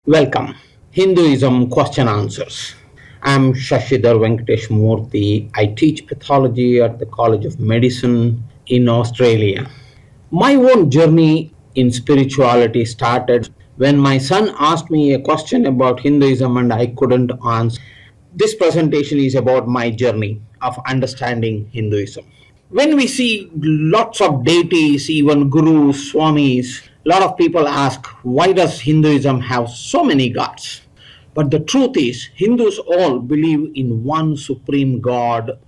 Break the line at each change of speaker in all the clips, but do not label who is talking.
Welcome. Hinduism Question Answers. I'm Shashidhar Venkatesh Murthy. I teach pathology at the College of Medicine in Australia. My own journey in spirituality started when my son asked me a question about Hinduism and I couldn't answer. This presentation is about my journey of understanding Hinduism. When we see lots of deities, even gurus, swamis, a lot of people ask, why does Hinduism have so many gods? But the truth is, Hindus all believe in one supreme God.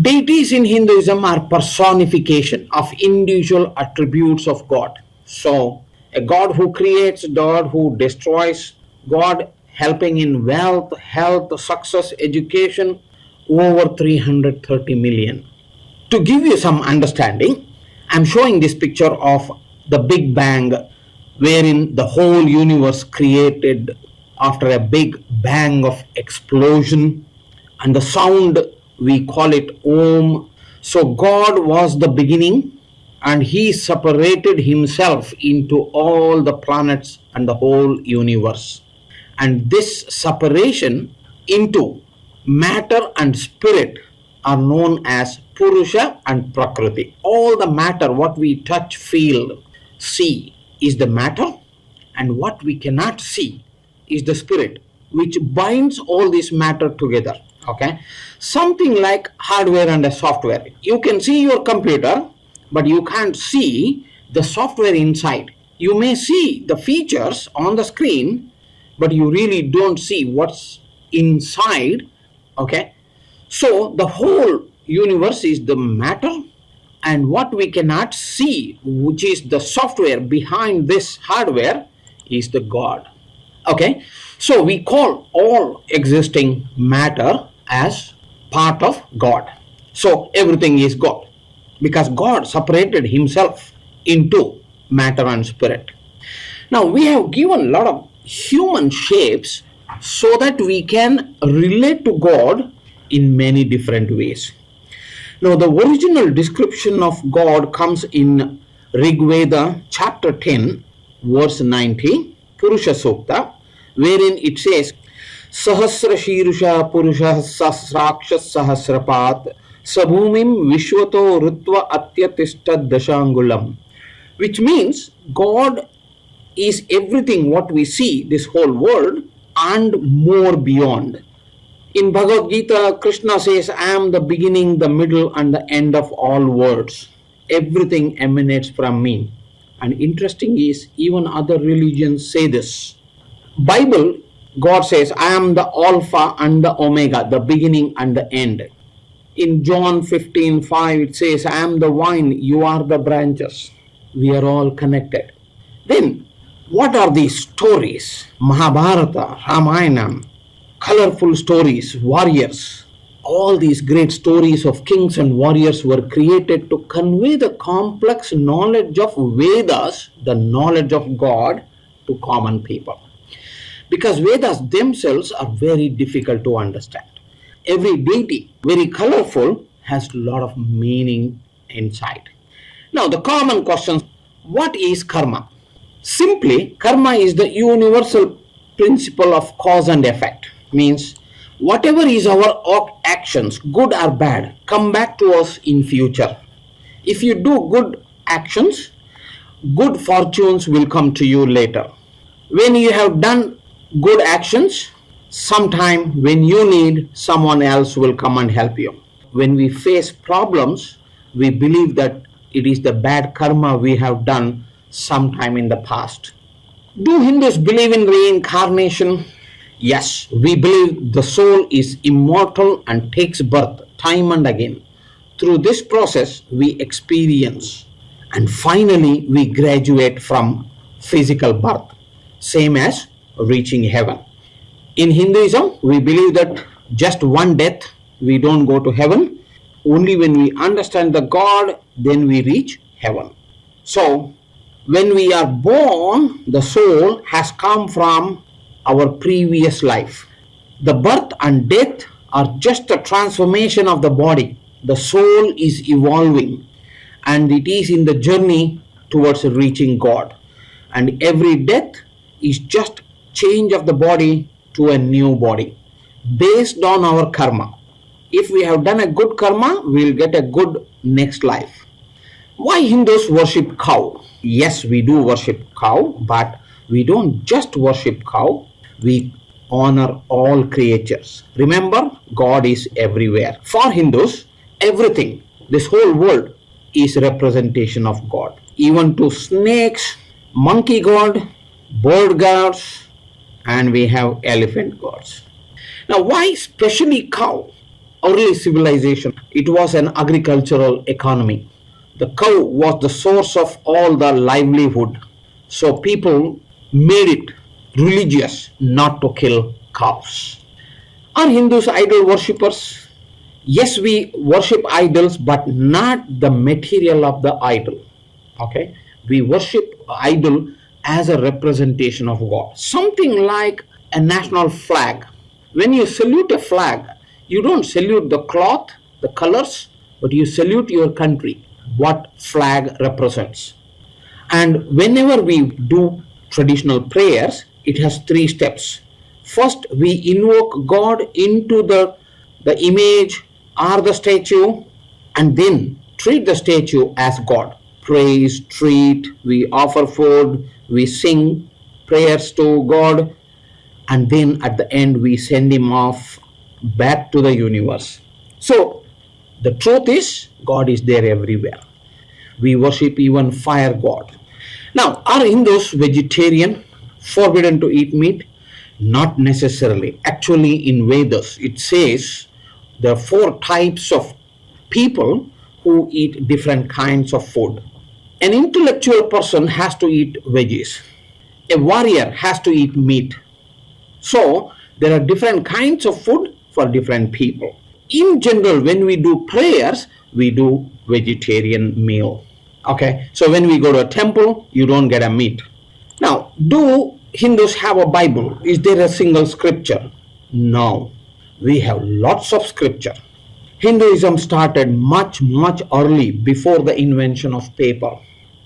Deities in Hinduism are personification of individual attributes of God. So, a God who creates, God who destroys, God helping in wealth, health, success, education, over 330 million. To give you some understanding, I'm showing this picture of the Big Bang, wherein the whole universe created after a big bang of explosion, and the sound we call it Om. So God was the beginning, and he separated himself into all the planets and the whole universe. And this separation into matter and spirit are known as Purusha and Prakriti. All the matter, what we touch, feel, see, is the matter, and what we cannot see is the spirit, which binds all this matter together. Okay, something like hardware and a software. You can see your computer, but you can't see the software inside. You may see the features on the screen, but you really don't see what's inside. Okay, so the whole universe is the matter, and what we cannot see, which is the software behind this hardware, is the God. Okay, so we call all existing matter as part of God. So everything is God because God separated himself into matter and spirit. Now we have given a lot of human shapes so that we can relate to God in many different ways. Now the original description of God comes in Rig Veda chapter 10 verse 90, Purusha Sukta, wherein it says, Sahasra Shirusha Purusha Sahasrakshas Sahasrapat Sabhumim Vishwato Rutva Atyatishta Dashangulam, which means God is everything what we see, this whole world, and more beyond. In Bhagavad Gita, Krishna says, I am the beginning, the middle, and the end of all worlds. Everything emanates from me. And interesting is, even other religions say this. Bible, God says, I am the Alpha and the Omega, the beginning and the end. In John 15:5, it says, I am the vine, you are the branches. We are all connected. Then, what are these stories? Mahabharata, Ramayana, colorful stories, warriors. All these great stories of kings and warriors were created to convey the complex knowledge of Vedas, the knowledge of God, to common people. Because Vedas themselves are very difficult to understand. Every deity, very colorful, has a lot of meaning inside. Now the common question, what is karma? Simply, karma is the universal principle of cause and effect. Means whatever is our actions, good or bad, come back to us in future. If you do good actions, good fortunes will come to you later. When you have done good actions, sometime when you need, someone else will come and help you. When we face problems, we believe that it is the bad karma we have done sometime in the past. Do Hindus believe in reincarnation? Yes, we believe the soul is immortal and takes birth time and again. Through this process, we experience and finally we graduate from physical birth, same as reaching heaven. In Hinduism, we believe that just one death, we don't go to heaven. Only when we understand the God, then we reach heaven. So, when we are born, the soul has come from our previous life. The birth and death are just a transformation of the body. The soul is evolving and it is in the journey towards reaching God. And every death is just change of the body to a new body based on our karma. If we have done a good karma, we'll get a good next life. Why Hindus worship cow? Yes, we do worship cow, but we don't just worship cow. We honor all creatures. Remember, God is everywhere. For Hindus, everything, this whole world is representation of God. Even to snakes, monkey god, bird gods, and we have elephant gods. Now, why especially cow? Early civilization, it was an agricultural economy. The cow was the source of all the livelihood. So people made it religious not to kill cows. Are Hindus idol worshippers? Yes, we worship idols, but not the material of the idol. Okay? We worship idol as a representation of God. Something like a national flag. When you salute a flag, you don't salute the cloth, the colors, but you salute your country, what flag represents. And whenever we do traditional prayers, it has 3 steps. First, we invoke God into the image or the statue, and then treat the statue as God. Praise, treat, we offer food, we sing prayers to God, and then at the end we send him off back to the universe. So the truth is, God is there everywhere. We worship even fire god. Now, are Hindus vegetarian, forbidden to eat meat? Not necessarily. Actually, in Vedas, it says there are 4 types of people who eat different kinds of food. An intellectual person has to eat veggies. A warrior has to eat meat. So, there are different kinds of food for different people. In general, when we do prayers, we do vegetarian meal. Okay, so when we go to a temple, you don't get a meat. Now, do Hindus have a Bible? Is there a single scripture? No, we have lots of scripture. Hinduism started much early, before the invention of paper.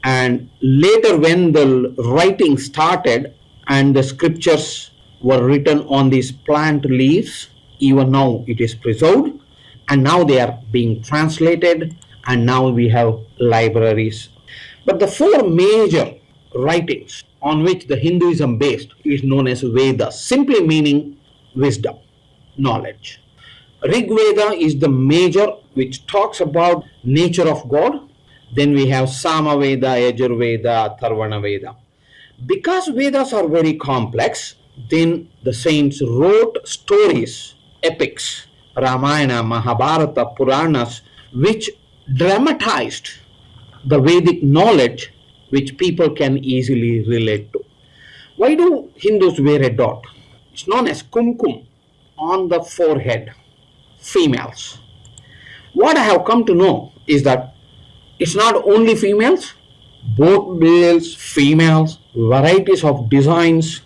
And later when the writing started and the scriptures were written on these plant leaves, even now it is preserved, and now they are being translated, and now we have libraries. But the 4 major writings on which the Hinduism based is known as Vedas, simply meaning wisdom, knowledge. Rig Veda is the major, which talks about nature of God. Then we have Sama Veda, Yajur Veda, Tharvana Veda. Because Vedas are very complex, then the saints wrote stories, epics, Ramayana, Mahabharata, Puranas, which dramatized the Vedic knowledge which people can easily relate to. Why do Hindus wear a dot? It's known as kumkum on the forehead, females. What I have come to know is that it's not only females, both males, females, varieties of designs,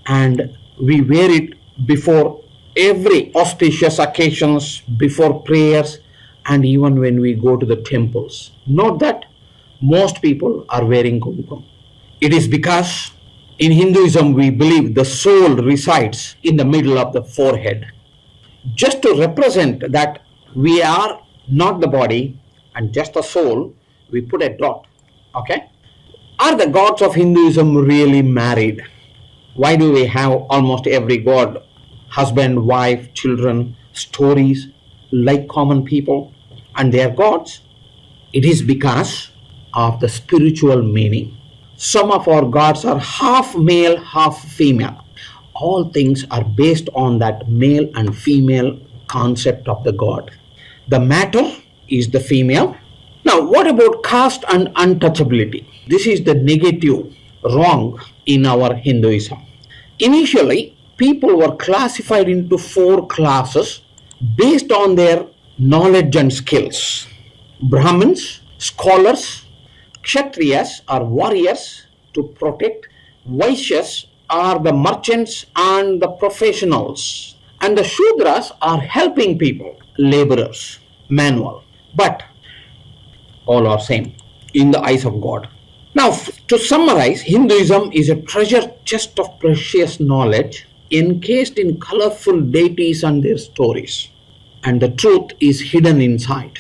and we wear it before every auspicious occasions, before prayers, and even when we go to the temples. Note that most people are wearing kumkum. It is because in Hinduism we believe the soul resides in the middle of the forehead. Just to represent that we are not the body and just the soul, we put a dot. Okay? Are the gods of Hinduism really married? Why do we have almost every god, husband, wife, children, stories, like common people, and they are gods? It is because of the spiritual meaning. Some of our gods are half male, half female. All things are based on that male and female concept of the god. The matter is the female. Now, what about caste and untouchability? This is the negative, wrong in our Hinduism. Initially, people were classified into 4 classes based on their knowledge and skills. Brahmins, scholars, Kshatriyas are warriors to protect, Vaishyas are the merchants and the professionals, and the Shudras are helping people, laborers, manual. But all are same in the eyes of God. Now, to summarize, Hinduism is a treasure chest of precious knowledge encased in colorful deities and their stories. And the truth is hidden inside.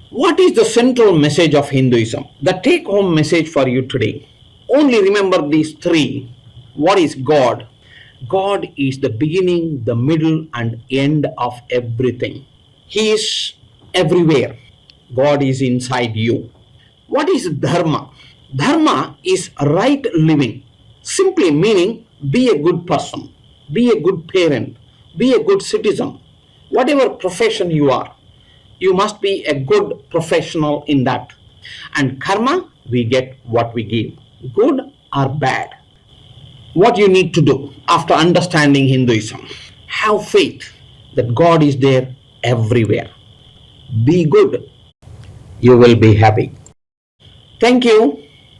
What is the central message of Hinduism? The take home message for you today. Only remember these three. What is God? God is the beginning, the middle, and end of everything. He is everywhere. God is inside you. What is Dharma? Dharma is right living, simply meaning be a good person, be a good parent, be a good citizen. Whatever profession you are, you must be a good professional in that. And karma, we get what we give, good or bad. What you need to do after understanding Hinduism, have faith that God is there everywhere. Be good, you will be happy. Thank you.